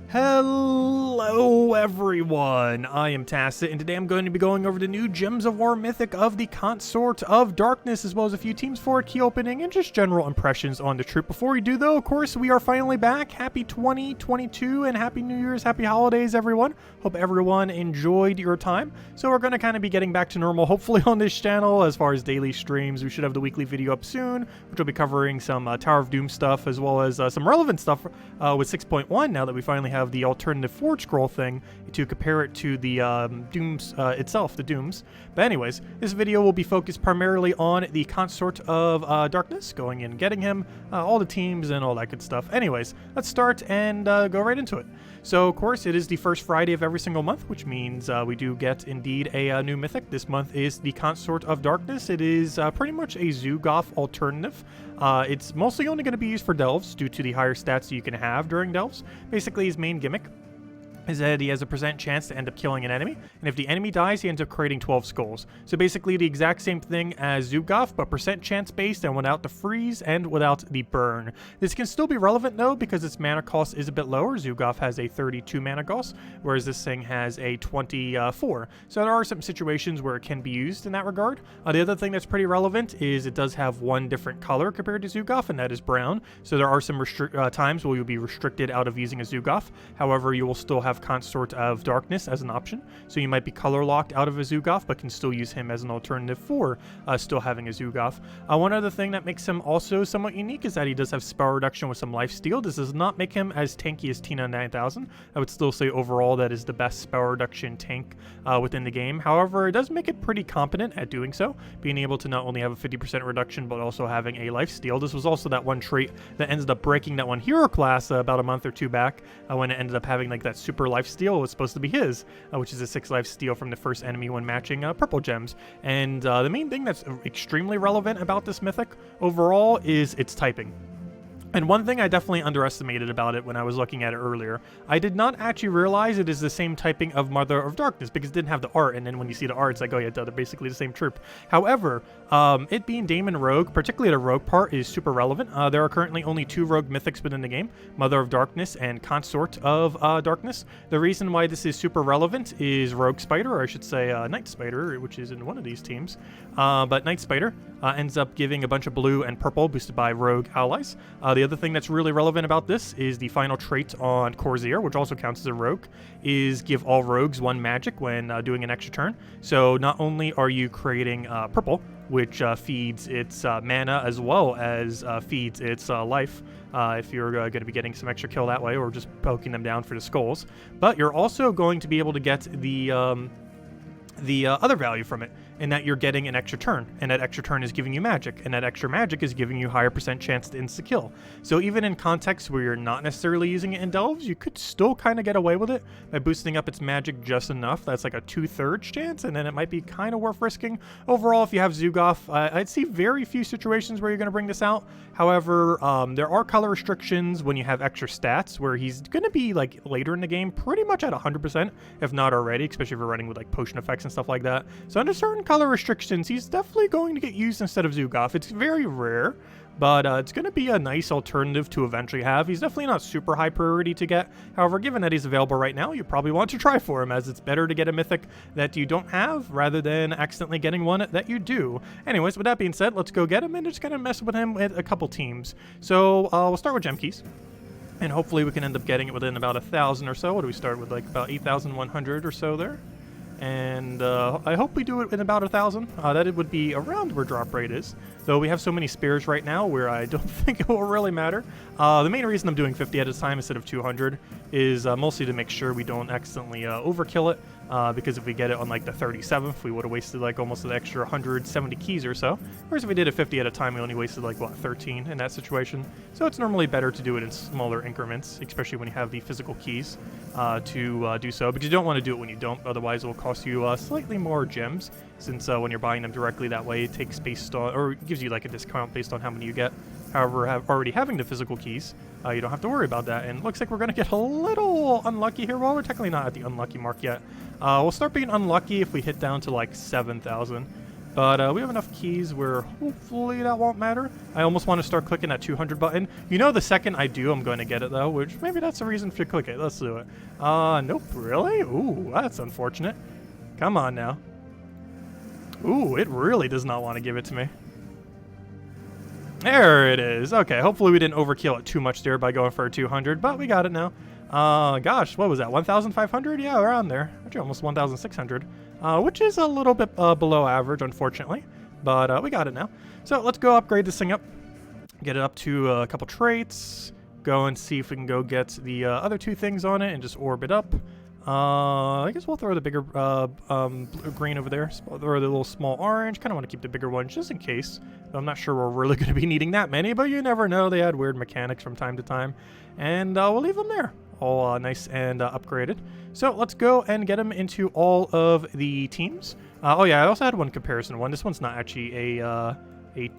Hello everyone, I am Tacit, and today I'm going to be going over the new Gems of War Mythic of the Consort of Darkness, as well as a few teams for key opening and just general impressions on the troop. Before we do though, of course, we are finally back. Happy 2022 and Happy New Year's, Happy Holidays everyone. Hope everyone enjoyed your time. So we're going to kind of be getting back to normal, hopefully on this channel, as far as daily streams. We should have the weekly video up soon, which will be covering some Tower of Doom stuff, as well as some relevant stuff with 6.1, now that we finally have the alternative Forge Scroll thing to compare it to the Dooms itself, the Dooms. But anyways, this video will be focused primarily on the Consort of Darkness, going in and getting him, all the teams and all that good stuff. Anyways, let's start and go right into it. So, of course, it is the first Friday of every single month, which means we do get, indeed, a new Mythic. This month is the Consort of Darkness. It is pretty much a Zuul'goth alternative. It's mostly only going to be used for Delves, due to the higher stats you can have during Delves. Basically, his main gimmick is that he has a % chance to end up killing an enemy, and if the enemy dies, he ends up creating 12 skulls. So basically the exact same thing as Zuul'goth, but % chance based and without the freeze and without the burn. This can still be relevant though, because its mana cost is a bit lower. Zuul'goth has a 32 mana cost, whereas this thing has a 24. So there are some situations where it can be used in that regard. The other thing that's pretty relevant is it does have one different color compared to Zuul'goth, and that is brown. So there are some times where you'll be restricted out of using a Zuul'goth. However, you will still have Consort of Darkness as an option, so you might be color locked out of a Zuul'goth, but can still use him as an alternative for still having a Zuul'goth. One other thing that makes him also somewhat unique is that he does have spell reduction with some life steal. This does not make him as tanky as Tina 9000. I would still say overall that is the best spell reduction tank within the game. However, it does make it pretty competent at doing so, being able to not only have a 50% reduction, but also having a life steal. This was also that one trait that ended up breaking that one hero class about a month or two back, when it ended up having like that super life steal. Was supposed to be his, which is a 6 life steal from the first enemy when matching purple gems. And the main thing that's extremely relevant about this mythic overall is its typing. And one thing I definitely underestimated about it when I was looking at it earlier, I did not actually realize it is the same typing of Mother of Darkness, because it didn't have the art, and then when you see the art, it's like, oh yeah, they're basically the same troop. However, it being Daemon Rogue, particularly the Rogue part, is super relevant. There are currently only 2 Rogue Mythics within the game, Mother of Darkness and Consort of Darkness. The reason why this is super relevant is Rogue Spider, or I should say Night Spider, which is in one of these teams. But Night Spider ends up giving a bunch of blue and purple boosted by Rogue allies. The other thing that's really relevant about this is the final trait on Corsair, which also counts as a rogue, is give all rogues 1 magic when doing an extra turn. So not only are you creating purple, which feeds its mana as well as feeds its life, if you're going to be getting some extra kill that way, or just poking them down for the skulls, but you're also going to be able to get the other value from it, in that you're getting an extra turn, and that extra turn is giving you magic, and that extra magic is giving you higher % chance to insta-kill. So even in contexts where you're not necessarily using it in Delves, you could still kind of get away with it by boosting up its magic just enough. That's like a 2/3 chance, and then it might be kind of worth risking. Overall, if you have Zuul'goth, I'd see very few situations where you're going to bring this out. However, there are color restrictions when you have extra stats, where he's going to be like later in the game pretty much at 100%, if not already, especially if you're running with like potion effects and stuff like that. So under certain color restrictions, he's definitely going to get used instead of Zuul'goth. It's very rare, but it's going to be a nice alternative to eventually have. He's definitely not super high priority to get. However, given that he's available right now, you probably want to try for him, as it's better to get a mythic that you don't have rather than accidentally getting one that you do. Anyways, with that being said, let's go get him and just kind of mess with him with a couple teams. So we'll start with gem keys, and hopefully we can end up getting it within about 1,000 or so. What do we start with, like about 8,100 or so there? And I hope we do it in about 1,000. That it would be around where drop rate is, though we have so many spears right now where I don't think it will really matter. The main reason I'm doing 50 at a time instead of 200 is mostly to make sure we don't accidentally overkill it, because if we get it on like the 37th, we would have wasted like almost an extra 170 keys or so, whereas if we did it 50 at a time, we only wasted like, what, 13 in that situation. So it's normally better to do it in smaller increments, especially when you have the physical keys to do so, because you don't want to do it when you don't, otherwise it will cost you slightly more gems, since when you're buying them directly that way, it takes based on, or it gives you like a discount based on how many you get. However, already having the physical keys, you don't have to worry about that, and it looks like we're going to get a little unlucky here. Well, we're technically not at the unlucky mark yet. We'll start being unlucky if we hit down to like 7,000. But we have enough keys where hopefully that won't matter. I almost want to start clicking that 200 button. You know, the second I do, I'm going to get it though, which maybe that's the reason to click it. Let's do it. Nope, really? Ooh, that's unfortunate. Come on now. Ooh, it really does not want to give it to me. There it is. Okay, hopefully we didn't overkill it too much there by going for a 200, but we got it now. Gosh, what was that? 1,500? Yeah, around there. Actually, almost 1,600. Which is a little bit below average, unfortunately. But we got it now. So let's go upgrade this thing up. Get it up to a couple traits. Go and see if we can go get the other two things on it and just orb it up. I guess we'll throw the bigger green over there. Throw the little small orange. Kind of want to keep the bigger one just in case. I'm not sure we're really going to be needing that many, but you never know. They had weird mechanics from time to time. And we'll leave them there. All nice and upgraded. So let's go and get them into all of the teams. Oh yeah, I also had one comparison one. This one's not actually a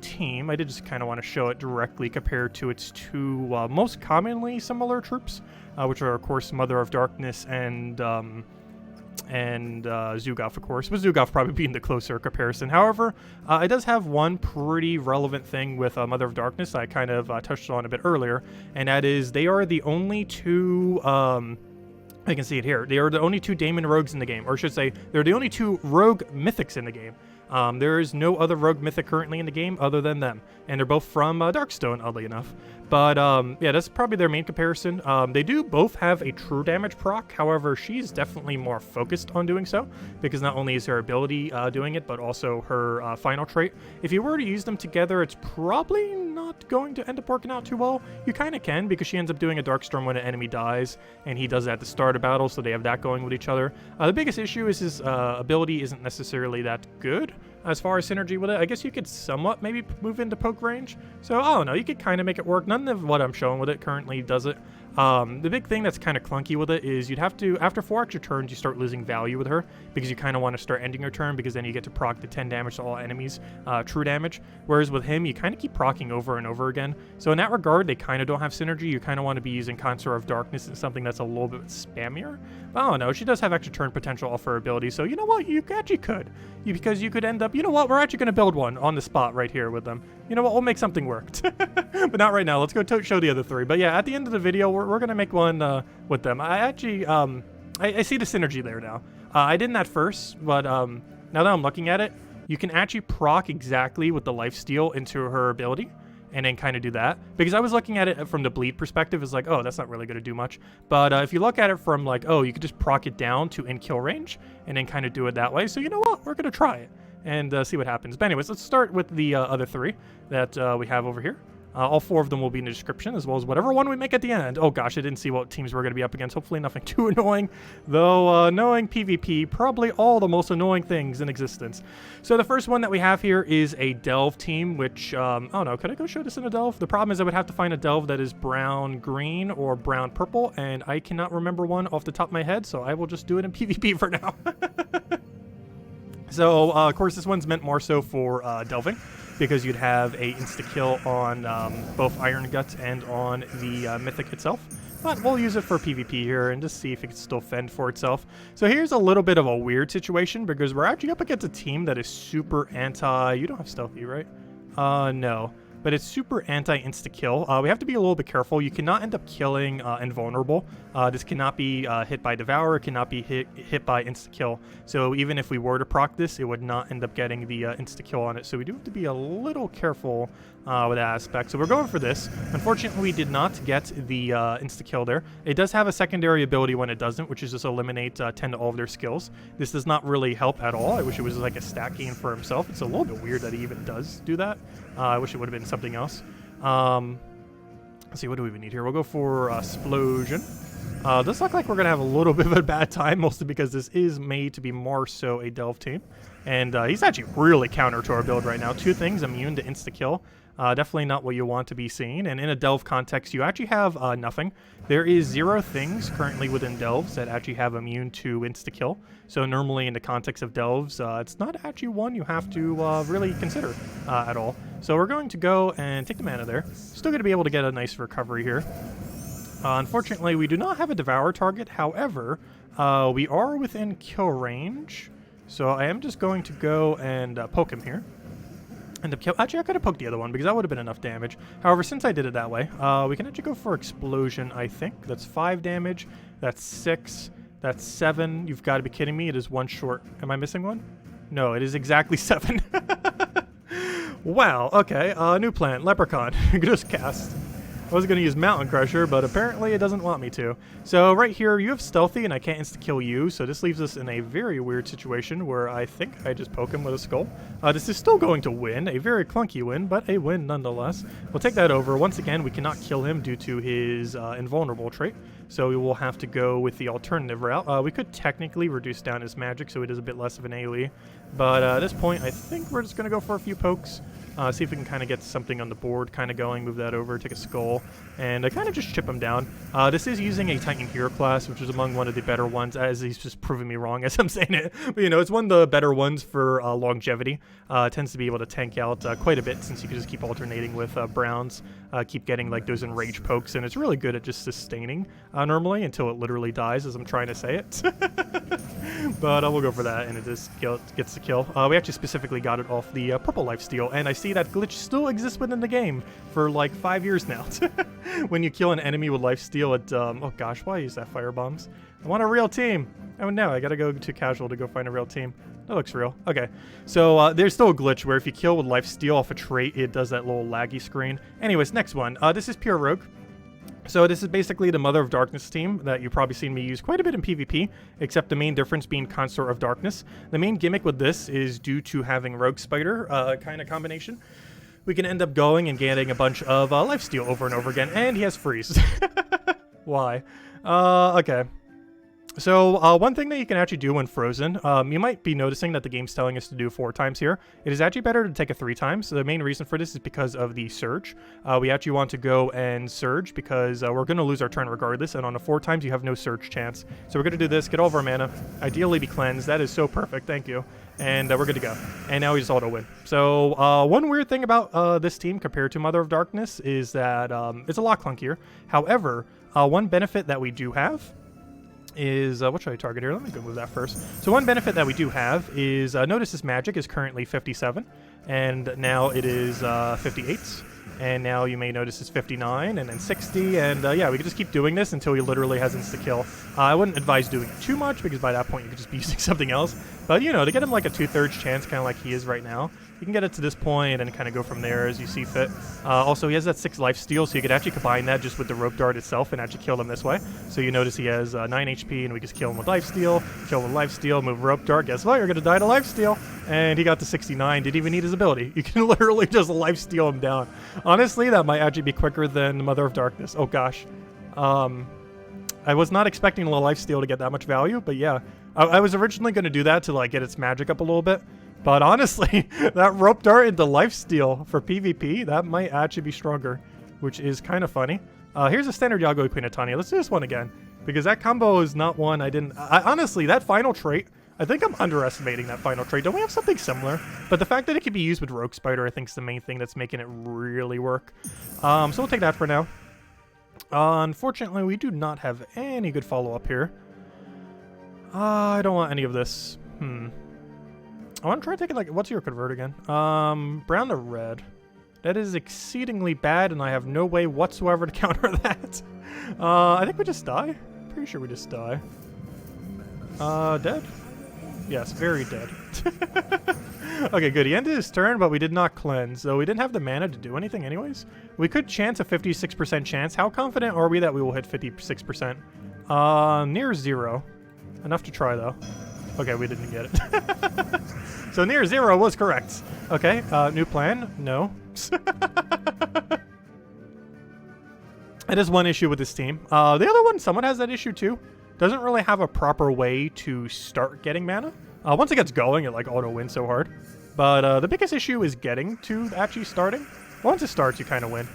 team. I did just kind of want to show it directly compared to its two most commonly similar troops, which are of course Mother of Darkness and Zuul'goth, of course, but Zuul'goth probably being the closer comparison. However, it does have one pretty relevant thing with Mother of Darkness I kind of touched on a bit earlier, and that is they are the only two, I can see it here, they are the only two Daemon rogues in the game, or I should say, they're the only two rogue mythics in the game. There is no other rogue mythic currently in the game other than them, and they're both from Darkstone, oddly enough. But yeah, that's probably their main comparison. They do both have a true damage proc, however, she's definitely more focused on doing so, because not only is her ability doing it, but also her final trait. If you were to use them together, it's probably not going to end up working out too well. You kind of can, because she ends up doing a Darkstorm when an enemy dies, and he does that at the start of battle, so they have that going with each other. The biggest issue is his ability isn't necessarily that good as far as synergy with it. I guess you could somewhat maybe move into poke range. So, I don't know, you could kind of make it work. None of what I'm showing with it currently does it. The big thing that's kind of clunky with it is you'd have to, after 4 extra turns, you start losing value with her, because you kind of want to start ending your turn, because then you get to proc the 10 damage to all enemies, true damage. Whereas with him, you kind of keep procking over and over again. So in that regard, they kind of don't have synergy. You kind of want to be using Consort of Darkness and something that's a little bit spammier. But I don't know, she does have extra turn potential off her ability, so you know what, you actually could. Because you could end up, you know what, we're actually going to build one on the spot right here with them. You know what, we'll make something work. But not right now, let's go show the other three. But yeah, at the end of the video, we're going to make one with them. I actually, I see the synergy there now. I didn't at first, but now that I'm looking at it, you can actually proc exactly with the lifesteal into her ability, and then kind of do that. Because I was looking at it from the bleed perspective, it's like, oh, that's not really going to do much. But if you look at it from like, oh, you could just proc it down to in kill range, and then kind of do it that way. So you know what, we're going to try it and see what happens. But anyways, let's start with the other three that we have over here. All 4 of them will be in the description, as well as whatever one we make at the end. Oh gosh, I didn't see what teams we're going to be up against. Hopefully nothing too annoying, though knowing PvP, probably all the most annoying things in existence. So the first one that we have here is a Delve team, which, oh no, could I go show this in a Delve? The problem is I would have to find a Delve that is brown-green or brown-purple, and I cannot remember one off the top of my head, so I will just do it in PvP for now. So, of course, this one's meant more so for delving, because you'd have a insta-kill on both Iron Guts and on the Mythic itself. But we'll use it for PvP here and just see if it can still fend for itself. So here's a little bit of a weird situation, because we're actually up against a team that is super anti... You don't have stealthy, right? No. But it's super anti-insta-kill. We have to be a little bit careful. You cannot end up killing invulnerable. This cannot be hit by Devour. It cannot be hit by insta-kill. So even if we were to proc this, it would not end up getting the insta-kill on it. So we do have to be a little careful with that aspect. So we're going for this. Unfortunately, we did not get the insta-kill there. It does have a secondary ability when it doesn't, which is just eliminate 10 to all of their skills. This does not really help at all. I wish it was like a stat gain for himself. It's a little bit weird that he even does do that. I wish it would have been something else. Let's see, what do we even need here? We'll go for Explosion. This looks like we're going to have a little bit of a bad time, mostly because this is made to be more so a Delve team. And he's actually really counter to our build right now. 2 things, immune to insta-kill. Definitely not what you want to be seeing. And in a Delve context, you actually have nothing. There is 0 things currently within Delves that actually have immune to insta-kill. So normally in the context of Delves, it's not actually one you have to really consider at all. So we're going to go and take the mana there. Still going to be able to get a nice recovery here. Unfortunately, we do not have a Devour target. However, we are within kill range. So I am just going to go and poke him here. And the kill. Actually, I could have poked the other one because that would have been enough damage. However, since I did it that way, we can actually go for explosion, I think. That's 5 damage. That's 6. That's 7. You've got to be kidding me. It is 1 short. Am I missing one? No, it is exactly 7. Wow. Okay. New plant. Leprechaun. Just cast. I was going to use Mountain Crusher, but apparently it doesn't want me to. So right here, you have Stealthy, and I can't insta-kill you, so this leaves us in a very weird situation where I think I just poke him with a skull. This is still going to win, a very clunky win, but a win nonetheless. We'll take that over. Once again, we cannot kill him due to his invulnerable trait, so we will have to go with the alternative route. We could technically reduce down his magic so he does a bit less of an AoE, but at this point, I think we're just going to go for a few pokes. See if we can kind of get something on the board kind of going, move that over, take a skull, and kind of just chip him down. This is using a Titan Hero class, which is among one of the better ones, as he's just proving me wrong as I'm saying it. But, you know, it's one of the better ones for longevity. It tends to be able to tank out quite a bit since you can just keep alternating with Browns, keep getting like those enrage pokes, and it's really good at just sustaining normally until it literally dies as I'm trying to say it. But we'll go for that, and it just gets the kill. We actually specifically got it off the purple lifesteal, and I see that glitch still exists within the game for like 5 years now. When you kill an enemy with lifesteal, it oh gosh, why use that fire bombs? I want a real team. Oh no, I gotta go to casual to go find a real team. That looks real. Okay, so there's still a glitch where if you kill with lifesteal off a trait, it does that little laggy screen. Anyways, next one. This is pure rogue. So this is basically the Mother of Darkness team that you've probably seen me use quite a bit in PvP, except the main difference being Consort of Darkness. The main gimmick with this is due to having Rogue Spider kind of combination. We can end up going and getting a bunch of lifesteal over and over again, and he has freeze. Why? Okay. So one thing that you can actually do when frozen, you might be noticing that the game's telling us to do 4 times here. It is actually better to take it 3 times. So the main reason for this is because of the surge. We actually want to go and surge because we're going to lose our turn regardless, and on a 4 times you have no surge chance. So we're going to do this, get all of our mana, ideally be cleansed. That is so perfect, thank you. And we're good to go. And now we just auto win. So one weird thing about this team compared to Mother of Darkness is that it's a lot clunkier. However, one benefit that we do have is, what should I target here? Let me go move that first. So one benefit that we do have is, notice this magic is currently 57, and now it is 58, and now you may notice it's 59, and then 60, and yeah, we can just keep doing this until he literally has insta-kill. I wouldn't advise doing it too much, because by that point you could just be using something else, but you know, to get him like a 2/3 chance, kind of like he is right now, you can get it to this point and kind of go from there as you see fit. Also, he has that 6 lifesteal, so you could actually combine that just with the rope dart itself and actually kill him this way. So you notice he has 9 HP, and we just kill him with lifesteal, move rope dart. Guess what? You're going to die to lifesteal. And he got to 69, didn't even need his ability. You can literally just lifesteal him down. Honestly, that might actually be quicker than Mother of Darkness. Oh gosh. I was not expecting a lifesteal to get that much value, but yeah. I was originally going to do that to like get its magic up a little bit. But honestly, that rope dart into lifesteal for PvP, that might actually be stronger, which is kind of funny. Here's a standard Yago Queen of Tanya. Let's do this one again, because that combo is not one I didn't... honestly, that final trait, I think I'm underestimating that final trait. Don't we have something similar? But the fact that it can be used with Rogue Spider, I think, is the main thing that's making it really work. So we'll take that for now. Unfortunately, we do not have any good follow-up here. I don't want any of this. I want to try taking, like, what's your convert again? Brown to red. That is exceedingly bad, and I have no way whatsoever to counter that. I think we just die. Pretty sure we just die. Dead? Yes, very dead. Okay, good. He ended his turn, but we did not cleanse, so we didn't have the mana to do anything anyways. We could chance a 56% chance. How confident are we that we will hit 56%? Near 0. Enough to try, though. Okay, we didn't get it. So near 0 was correct. Okay, new plan? No. That is one issue with this team. The other one, someone has that issue too. Doesn't really have a proper way to start getting mana. Once it gets going, it like auto wins so hard. But the biggest issue is getting to actually starting. Once it starts, you kind of win.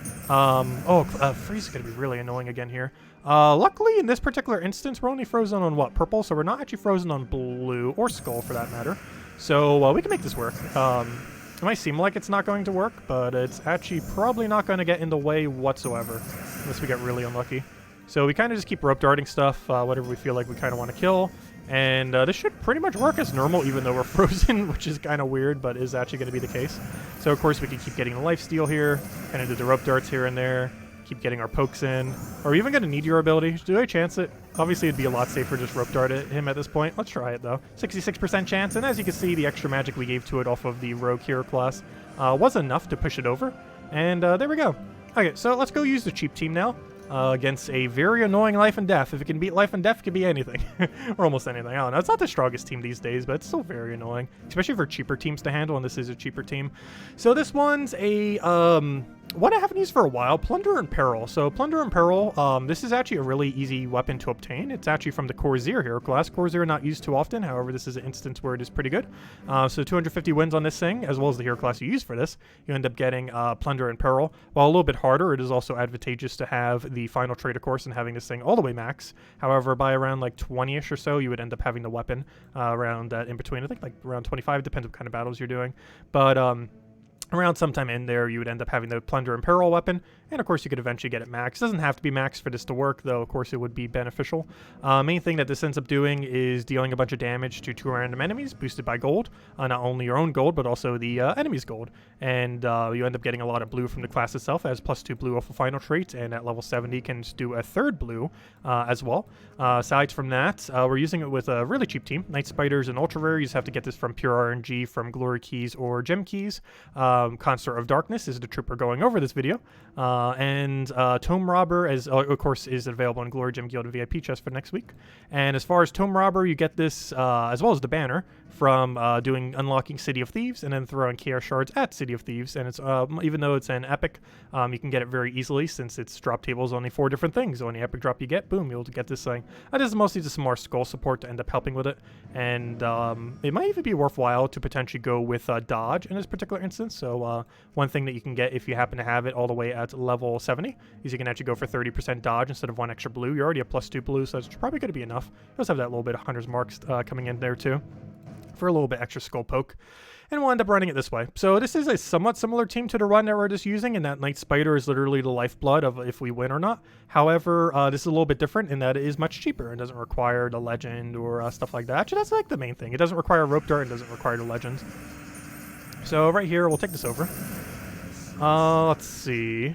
Freeze is going to be really annoying again here. Luckily, in this particular instance, we're only frozen on what? Purple, so we're not actually frozen on blue, or skull for that matter. So we can make this work. It might seem like it's not going to work, but it's actually probably not going to get in the way whatsoever, unless we get really unlucky. So we kind of just keep rope darting stuff, whatever we feel like we kind of want to kill. And this should pretty much work as normal, even though we're frozen, which is kind of weird, but is actually going to be the case. So, of course, we can keep getting the lifesteal here, kind of do the rope darts here and there, keep getting our pokes in. Are we even going to need your ability? Do I chance it? Obviously, it'd be a lot safer just rope dart at him at this point. Let's try it, though. 66% chance, and as you can see, the extra magic we gave to it off of the rogue hero class was enough to push it over. And there we go. Okay, so let's go use the cheap team now. Against a very annoying Life and Death. If it can beat Life and Death, it can be anything. Or almost anything. I don't know. It's not the strongest team these days, but it's still very annoying. Especially for cheaper teams to handle, and this is a cheaper team. So this one's a, one I haven't used for a while, Plunder and Peril. So Plunder and Peril, this is actually a really easy weapon to obtain. It's actually from the Corsair hero class. Corsair not used too often, however, this is an instance where it is pretty good. So 250 wins on this thing, as well as the hero class you use for this. You end up getting Plunder and Peril. While a little bit harder, it is also advantageous to have the final trade, of course, and having this thing all the way max. However, by around like 20-ish or so, you would end up having the weapon around in between. I think like around 25, depends what kind of battles you're doing. But around sometime in there, you would end up having the Plunder and Peril weapon, and of course you could eventually get it maxed. It doesn't have to be maxed for this to work, though of course it would be beneficial. Main thing that this ends up doing is dealing a bunch of damage to 2 random enemies, boosted by gold. Not only your own gold, but also the enemy's gold. And you end up getting a lot of blue from the class itself, as +2 blue off a final trait, and at level 70 can do a 3rd blue as well. Aside from that, we're using it with a really cheap team. Night Spiders and Ultra Rare, you just have to get this from pure RNG, from Glory Keys or Gem Keys. Consort of Darkness is the trooper going over this video. And Tome Robber, as of course, is available in Glory Gem Guild and VIP chest for next week. And as far as Tome Robber, you get this, as well as the banner, from unlocking City of Thieves and then throwing Chaos Shards at City of Thieves. And it's even though it's an epic, you can get it very easily since its drop table is only 4 different things. So any epic drop you get, boom, you'll get this thing. This is mostly just some more skull support to end up helping with it. And it might even be worthwhile to potentially go with dodge in this particular instance. So one thing that you can get if you happen to have it all the way at level 70 is you can actually go for 30% dodge instead of 1 extra blue. You're already at +2 blue, so it's probably going to be enough. You also have that little bit of Hunter's Marks coming in there too for a little bit extra skull poke. And we'll end up running it this way. So this is a somewhat similar team to the run that we're just using, and that Night Spider is literally the lifeblood of if we win or not. However, this is a little bit different in that it is much cheaper and doesn't require the legend or stuff like that. Actually, that's like the main thing. It doesn't require a rope dart and doesn't require the legend. So right here, we'll take this over. Let's see.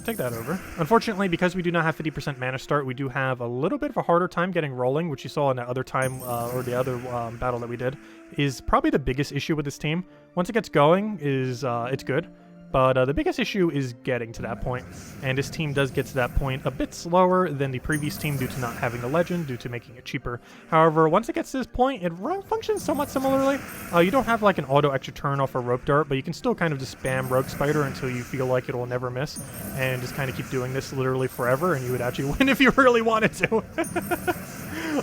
Take that over. Unfortunately, because we do not have 50% mana start, we do have a little bit of a harder time getting rolling, which you saw in the other time, or the other battle that we did, is probably the biggest issue with this team. Once it gets going, it's good. But the biggest issue is getting to that point, and this team does get to that point a bit slower than the previous team due to not having the legend, due to making it cheaper. However, once it gets to this point, it functions somewhat similarly. You don't have like an auto extra turn off a rope dart, but you can still kind of just spam Rogue Spider until you feel like it will never miss, and just kind of keep doing this literally forever, and you would actually win if you really wanted to.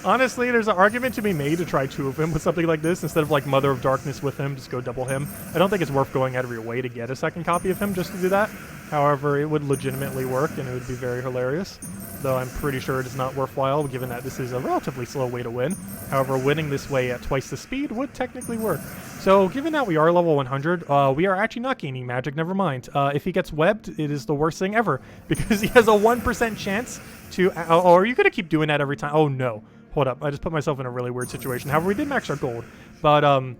Honestly, there's an argument to be made to try 2 of him with something like this instead of like Mother of Darkness with him, just go double him. I don't think it's worth going out of your way to get a second copy of him just to do that. However, it would legitimately work and it would be very hilarious, though I'm pretty sure it is not worthwhile given that this is a relatively slow way to win. However, winning this way at twice the speed would technically work. So given that we are level 100, we are actually not gaining magic, never mind. If he gets webbed, it is the worst thing ever because he has a 1% chance to... Oh, are you going to keep doing that every time? Oh no. Hold up, I just put myself in a really weird situation. However, we did max our gold, but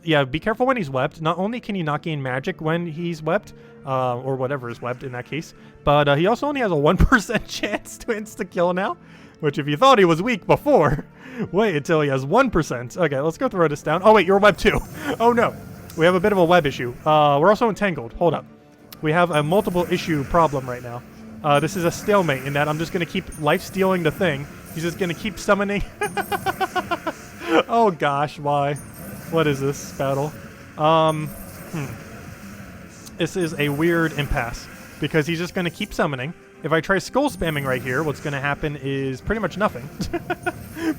yeah, be careful when he's webbed. Not only can he not gain magic when he's webbed, or whatever is webbed in that case, but he also only has a 1% chance to insta-kill now, which if you thought he was weak before, wait until he has 1%. Okay, let's go throw this down. Oh wait, you're webbed too. Oh no, we have a bit of a web issue. We're also entangled. Hold up. We have a multiple issue problem right now. This is a stalemate in that I'm just going to keep life-stealing the thing. He's just going to keep summoning. Oh gosh, why? What is this battle? This is a weird impasse because he's just going to keep summoning. If I try skull spamming right here, what's going to happen is pretty much nothing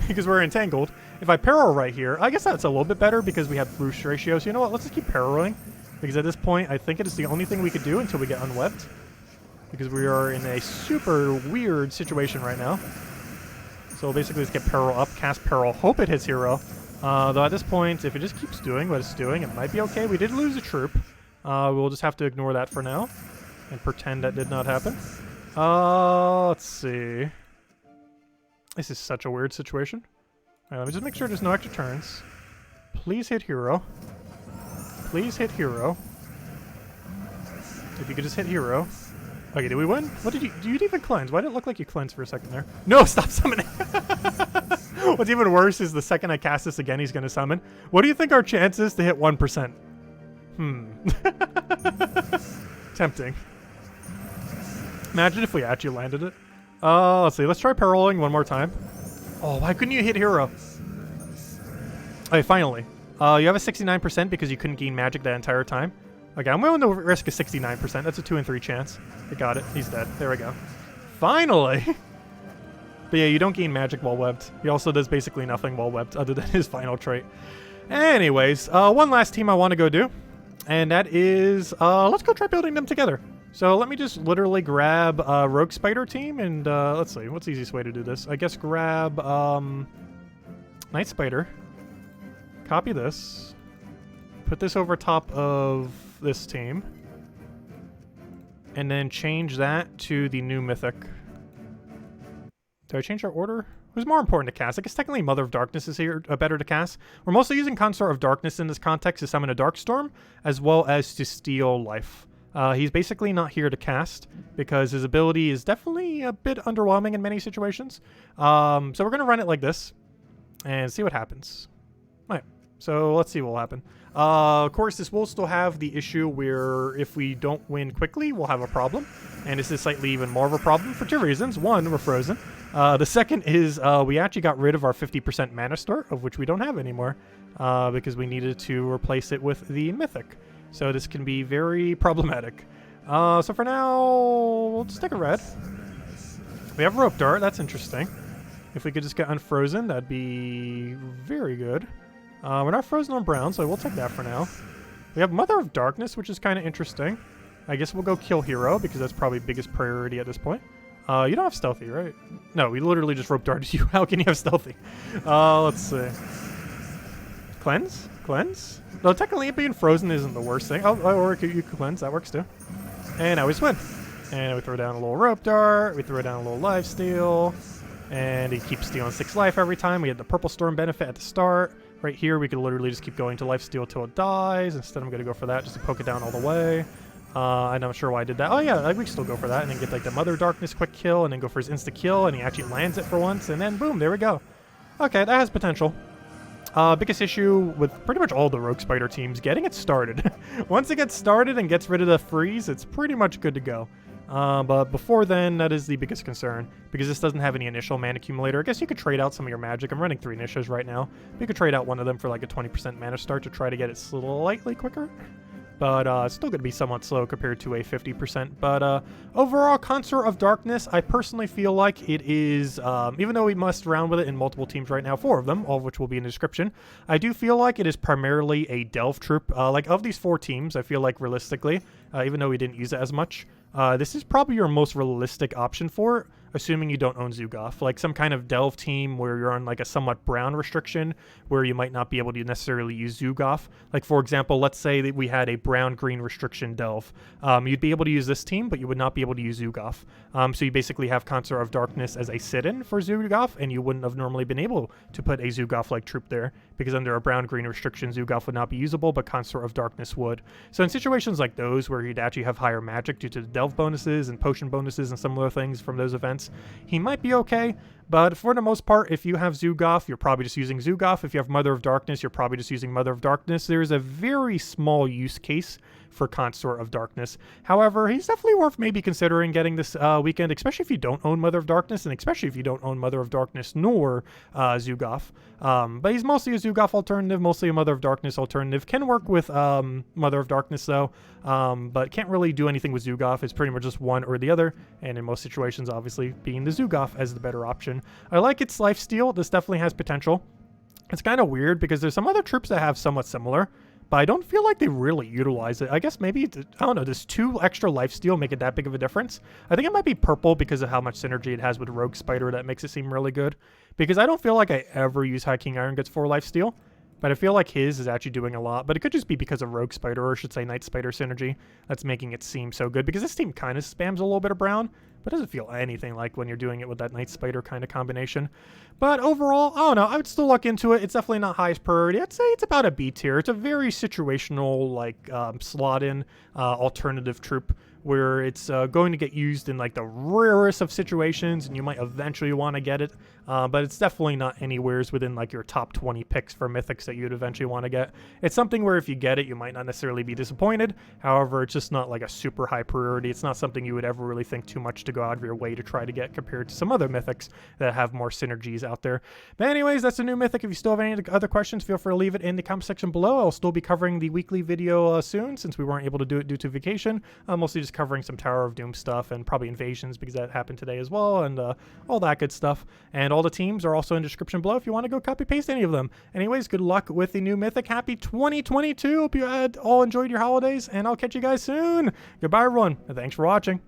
because we're entangled. If I peril right here, I guess that's a little bit better because we have boost ratio. So you know what? Let's just keep periling because at this point, I think it is the only thing we could do until we get unwebbed because we are in a super weird situation right now. So basically, let's get peril up, cast peril, hope it hits hero. Though at this point, if it just keeps doing what it's doing, it might be okay. We did lose a troop. We'll just have to ignore that for now and pretend that did not happen. Let's see. This is such a weird situation. Alright, let me just make sure there's no extra turns. Please hit hero. Please hit hero. If you could just hit hero. Okay, did we win? What did you even cleanse? Why did it look like you cleansed for a second there? No, stop summoning! What's even worse is the second I cast this again, he's gonna summon. What do you think our chances to hit 1%? Tempting. Imagine if we actually landed it. Let's see, let's try paroling one more time. Oh, why couldn't you hit hero? Okay, finally. You have a 69% because you couldn't gain magic that entire time. Okay, I'm willing to risk a 69%. That's a 2 in 3 chance. I got it. He's dead. There we go. Finally! But yeah, you don't gain magic while webbed. He also does basically nothing while webbed other than his final trait. Anyways, one last team I want to go do. And that is, let's go try building them together. So let me just literally grab Rogue Spider team and let's see, what's the easiest way to do this? I guess grab Night Spider. Copy this. Put this over top of this team. And then change that to the new Mythic. Did I change our order? Who's more important to cast? I guess technically Mother of Darkness is here better to cast. We're mostly using Consort of Darkness in this context to summon a Darkstorm, as well as to steal life. He's basically not here to cast, because his ability is definitely a bit underwhelming in many situations. So we're going to run it like this, and see what happens. Alright, so let's see what will happen. Of course, this will still have the issue where if we don't win quickly, we'll have a problem. And this is slightly even more of a problem for 2 reasons. One, we're frozen. The second is we actually got rid of our 50% mana store, of which we don't have anymore, because we needed to replace it with the Mythic. So this can be very problematic. So for now, we'll just take a red. We have Rope Dart, that's interesting. If we could just get unfrozen, that'd be very good. We're not frozen on brown, so we'll take that for now. We have Mother of Darkness, which is kind of interesting. I guess we'll go kill hero, because that's probably biggest priority at this point. You don't have stealthy, right? No, we literally just rope darted you. How can you have stealthy? Let's see. Cleanse? Cleanse? No, technically being frozen isn't the worst thing. Oh, or you can cleanse. That works too. And now we swim. And we throw down a little rope dart. We throw down a little lifesteal. And he keeps stealing 6 life every time. We had the purple storm benefit at the start. Right here, we could literally just keep going to lifesteal till it dies. Instead, I'm going to go for that just to poke it down all the way. I'm not sure why I did that. Oh yeah, we can still go for that and then get like the Mother Darkness quick kill and then go for his insta kill and he actually lands it for once and then boom, there we go. Okay, that has potential. Biggest issue with pretty much all the Rogue Spider teams, getting it started. Once it gets started and gets rid of the freeze, it's pretty much good to go. But before then, that is the biggest concern because this doesn't have any initial mana accumulator. I guess you could trade out some of your magic. I'm running 3 initiatives right now. You could trade out one of them for like a 20% mana start to try to get it slightly quicker. But it's still going to be somewhat slow compared to a 50%. But overall, Consort of Darkness, I personally feel like it is, even though we must round with it in multiple teams right now, 4 of them, all of which will be in the description, I do feel like it is primarily a Delve troop. Like, of these 4 teams, I feel like realistically, even though we didn't use it as much, this is probably your most realistic option for it, assuming you don't own Zuul'goth. Like some kind of Delve team where you're on like a somewhat brown restriction where you might not be able to necessarily use Zuul'goth. Like for example, let's say that we had a brown-green restriction Delve. You'd be able to use this team, but you would not be able to use Zuul'goth. So you basically have Consort of Darkness as a sit-in for Zuul'goth, and you wouldn't have normally been able to put a Zuul'goth-like troop there, because under a brown-green restriction, Zuul'goth would not be usable, but Consort of Darkness would. So in situations like those where you'd actually have higher magic due to the Delve bonuses and potion bonuses and similar things from those events, he might be okay, but for the most part, if you have Zuul'goth, you're probably just using Zuul'goth. If you have Mother of Darkness, you're probably just using Mother of Darkness. There's a very small use case for Consort of Darkness. However, he's definitely worth maybe considering getting this weekend, especially if you don't own Mother of Darkness, and especially if you don't own Mother of Darkness nor Zuul'goth. But he's mostly a Zuul'goth alternative, mostly a Mother of Darkness alternative. Can work with Mother of Darkness though, but can't really do anything with Zuul'goth. It's pretty much just one or the other, and in most situations, obviously, being the Zuul'goth as the better option. I like its lifesteal. This definitely has potential. It's kind of weird because there's some other troops that have somewhat similar, but I don't feel like they really utilize it. I guess maybe, I don't know, does 2 extra lifesteal make it that big of a difference? I think it might be purple because of how much synergy it has with Rogue Spider that makes it seem really good. Because I don't feel like I ever use High King Iron Guts 4 lifesteal. but I feel like his is actually doing a lot, but it could just be because of Rogue Spider, or I should say Night Spider synergy, that's making it seem so good, because this team kind of spams a little bit of brown, but doesn't feel anything like when you're doing it with that Night Spider kind of combination. But overall, I don't know, I would still look into it. It's definitely not highest priority. I'd say it's about a B tier. It's a very situational, like, slot-in alternative troop, where it's going to get used in like the rarest of situations, and you might eventually want to get it, but it's definitely not anywheres within like your top 20 picks for mythics that you'd eventually want to get. It's something where if you get it, you might not necessarily be disappointed. However, it's just not like a super high priority. It's not something you would ever really think too much to go out of your way to try to get, compared to some other mythics that have more synergies out there. But anyways, that's a new mythic. If you still have any other questions, feel free to leave it in the comment section below. I'll still be covering the weekly video soon, since we weren't able to do it due to vacation. Mostly just covering some Tower of Doom stuff and probably invasions, because that happened today as well, and all that good stuff. And all the teams are also in the description below if you want to go copy paste any of them. Anyways, good luck with the new mythic. Happy 2022. Hope you all enjoyed your holidays, and I'll catch you guys soon. Goodbye, everyone, and thanks for watching.